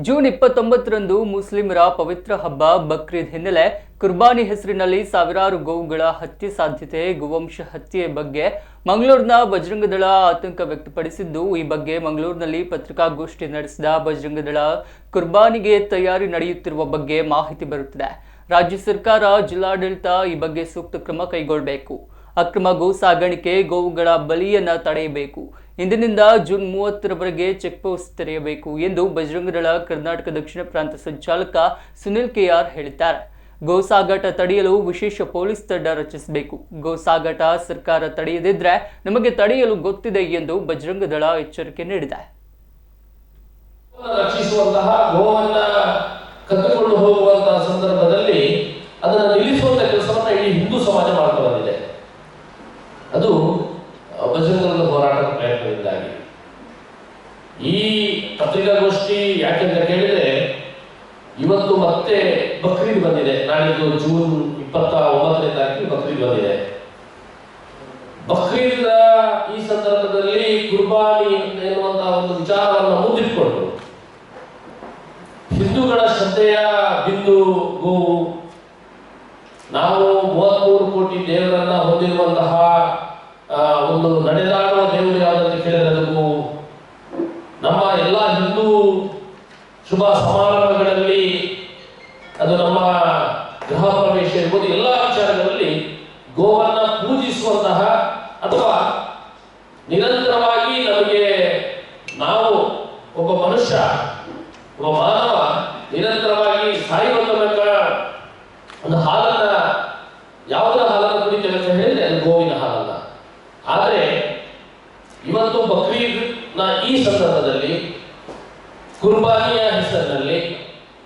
June 29ರಂದು ಮುಸ್ಲಿಮರ ಪವಿತ್ರ ಹಬ್ಬ ಬಕ್ರೀದ್ ಹಿನ್ನೆಲೆ ಕುರ್ಬಾನಿ ಹೆಸರಿನಲ್ಲಿ ಸಾವಿರಾರು ಗೋವುಗಳ ಹತ್ಯೆ ಸಾಧ್ಯತೆ ಗೋವಂಶ ಹತ್ಯೆ ಬಗ್ಗೆ ಮಂಗಳೂರಿನ ಬಜರಂಗದಳ ಆತಂಕ ವ್ಯಕ್ತಪಡಿಸಿದ್ದು, ಈ ಬಗ್ಗೆ ಮಂಗಳೂರಿನಲ್ಲಿ ಪತ್ರಿಕಾಗೋಷ್ಠಿ ನಡೆಸಿದ ಬಜರಂಗದಳ ಕುರ್ಬಾನಿಗೆ ತಯಾರಿ ನಡೆಯುತ್ತಿರುವ ಬಗ್ಗೆ ಮಾಹಿತಿ ಬರುತ್ತಿದೆ. ರಾಜ್ಯ ಸರ್ಕಾರ, ಜಿಲ್ಲಾಡಳಿತ ಈ ಬಗ್ಗೆ ಸೂಕ್ತ ಕ್ರಮ ಕೈಗೊಳ್ಳಬೇಕು. ಅಕ್ರಮ ಗೋ ಸಾಗಾಣಿಕೆ, ಗೋವುಗಳ ಬಲಿಯನ್ನ ತಡೆಯಬೇಕು. ಇಂದಿನಿಂದ ಜೂನ್ 30ರವರೆಗೆ ಚೆಕ್ ಪೋಸ್ಟ್ ತೆರೆಯಬೇಕು ಎಂದು ಬಜರಂಗದಳ ಕರ್ನಾಟಕ ದಕ್ಷಿಣ ಪ್ರಾಂತ ಸಂಚಾಲಕ ಸುನಿಲ್ ಕೆಆರ್ ಹೇಳಿದ್ದಾರೆ. ಗೋ ಸಾಗಾಟ ತಡೆಯಲು ವಿಶೇಷ ಪೊಲೀಸ್ ತಂಡ ರಚಿಸಬೇಕು. ಗೋ ಸಾಗಾಟ ಸರ್ಕಾರ ತಡೆಯದಿದ್ರೆ ನಮಗೆ ತಡೆಯಲು ಗೊತ್ತಿದೆ ಎಂದು ಬಜರಂಗದಳ ಎಚ್ಚರಿಕೆ ನೀಡಿದೆ. ರಕ್ಷಿಸುವಂತಹ ಗೋವನ್ನ ಕತ್ತುಕೊಂಡು ಹೋಗುವಂತಹ ಸಂದರ್ಭದಲ್ಲಿ ಅದನ್ನು ನಿಲ್ಲಿಸುವಂತ ಕೆಲಸವನ್ನ ಇಡೀ ಹಿಂದೂ ಸಮಾಜ ಮಾಡ್ತಾ ಬಂದಿದೆ. ಅದು ಬಜರಂಗದಳ ಹೋರಾಟದ ಪ್ರಯತ್ನದಿಂದಾಗಿ ಈ ಪತ್ರಿಕಾಗೋಷ್ಠಿ ಯಾಕೆಂತ ಕೇಳಿದ್ರೆ, ಇವತ್ತು ಮತ್ತೆ ಬಕ್ರೀದ್ ಬಂದಿದೆ. ನಾಡಿದ್ದು ಜೂನ್ 29ನೇ ತಾರೀಕಿಗೆ ಬಕ್ರೀದ್ ಬಂದಿದೆ. ಬಕ್ರೀದ್ ಈ ಸಂದರ್ಭದಲ್ಲಿ ಕುರ್ಬಾನಿ ಎನ್ನುವಂತಹ ಒಂದು ವಿಚಾರವನ್ನು ಮುಂದಿಟ್ಕೊಂಡು ಹಿಂದೂಗಳ ಶ್ರದ್ಧೆಯ ಬಿಂದು ಗೋವು. ನಾವು 33 ಕೋಟಿ ದೇವರನ್ನ ಹೊಂದಿರುವಂತಹ ಒಂದು ನಡೆದಾಡುವ ದೇವರು ಯಾವುದಂತ ಕೇಳಿದ್ರೆ ಅದು ಗೋವು. ನಮ್ಮ ಎಲ್ಲ ಹಿಂದೂ ಶುಭ ಸಮಾರಂಭಗಳಲ್ಲಿ, ಅದು ನಮ್ಮ ಗೃಹ ಪ್ರವೇಶ ಇರ್ಬೋದು, ಎಲ್ಲ ವಿಚಾರಗಳಲ್ಲಿ ಗೋವನ್ನ ಪೂಜಿಸುವಂತಹ ಅಥವಾ ನಿರಂತರವಾಗಿ ನಮಗೆ ನಾವು ಒಬ್ಬ ಮನುಷ್ಯ, ಒಬ್ಬ ಮಾನವ ನಿರಂತರವಾಗಿ ಸಾಯುವ ತನಕ ಒಂದು ಹಾಲನ್ನ, ಯಾವುದರ ಹಾಲನ್ನು ಕುಡಿತೇವೆ ಅಂತ ಹೇಳಿದ್ರೆ ಅದು ಗೋವಿನ ಹಾಲನ್ನ. ಆದರೆ ಇವತ್ತು ಬಕ್ರೀದ್ ನ ಈ ಸಂದರ್ಭದಲ್ಲಿ ಕುರ್ಬಾನಿಯ ಹೆಸರಿನಲ್ಲಿ